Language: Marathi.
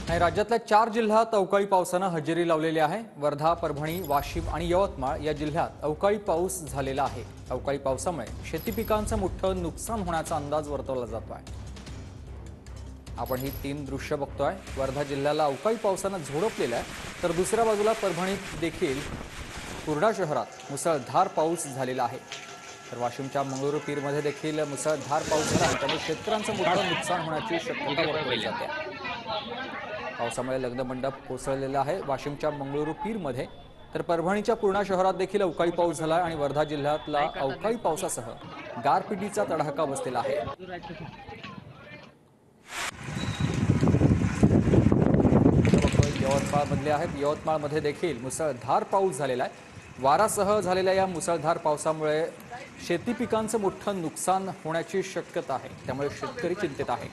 आणि राज्यातल्या 4 जिल्ह्यात अवकाळी पावसानं हजेरी लावलेली आहे। वर्धा, परभणी, वाशिम आणि यवतमाळ या जिल्ह्यात अवकाळी पाऊस झालेला आहे। अवकाळी पावसामुळे शेती पिकांचं मोठं नुकसान होण्याचा अंदाज वर्तवला जातोय। आपण ही 3 दृश्य बघतोय। वर्धा जिल्ह्याला अवकाळी पावसानं झोडपलेलं आहे, तर दुसऱ्या बाजूला परभणीत देखील पूर्णा शहरात मुसळधार पाऊस झालेला आहे। तर वाशिमच्या मंगळुरू पीरमध्ये देखील मुसळधार पाऊस झाला, त्यामुळे शेतकऱ्यांचं मोठं नुकसान होण्याची शक्यता वर्तवली जाते। पावसामुळे लग्न मंडप कोसळलेला आहे वाशिमच्या मंगळुरू पीरमध्ये, तर परभणीच्या पूर्णा शहरात देखील अवकाळी पाऊस झाला आणि वर्धा जिल्ह्यातला अवकाळी पावसासह गारपिटीचा तडाखा बसलेला आहे। यवतमाळमधले आहेत। यवतमाळमध्ये देखील मुसळधार पाऊस झालेला आहे। वारासह झालेल्या या मुसळधार पावसामुळे शेती पिकांचं मोठं नुकसान होण्याची शक्यता आहे, त्यामुळे शेतकरी चिंतेत आहे।